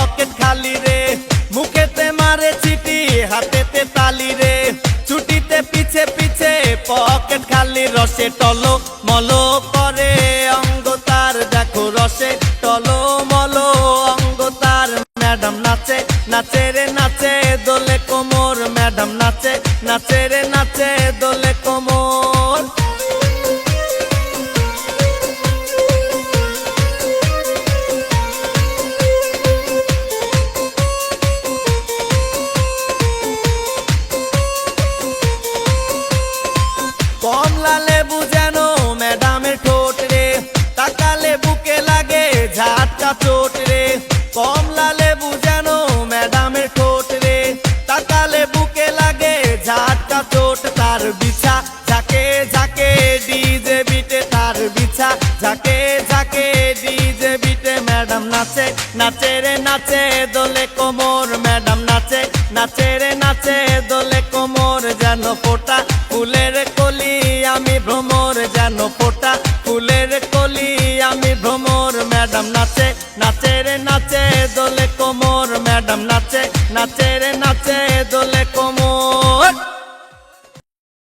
Pocket খালি রে, মুখেতে মারে চিঠি হাতেতে তালি রে, ছুটিতে পিছে পিছে পকেট খালি, রসে টলো মলো করে অঙ্গ তার, দেখো রসে টলো মলো অঙ্গ তার। ম্যাডাম নাচে নাচে রে নাচে দোলে কোমর, ম্যাডাম নাচে নাচে রে নাচে দোলে কোমর। কমলা লেবু যেন ম্যাডামের ঠোঁট রে, তাকালে বুকে লাগে ঝাটকা চোট রে। কমলা লেবু যেন ম্যাডামের ঠোঁট রে, তাকালে বুকে লাগে ঝাটকা চোট। তার বিছা ঝাঁকে ঝাঁকে ডিজে বিটে, তার বিছা ঝাঁকে ঝাঁকে ডিজে বিটে। ম্যাডাম নাচে নাচে রে নাচে দোলে কোমর, ম্যাডাম নাচে নাচে রে নাচে দোলে কোমর। যেন ফোটা ফুলের কলি আমি ভ্রমর, যেন ফোটা ফুলের কলি আমি ভ্রমর। ম্যাডাম নাচে নাচে রে নাচে দোলে কোমর, ম্যাডাম নাচে নাচে রে নাচে দোলে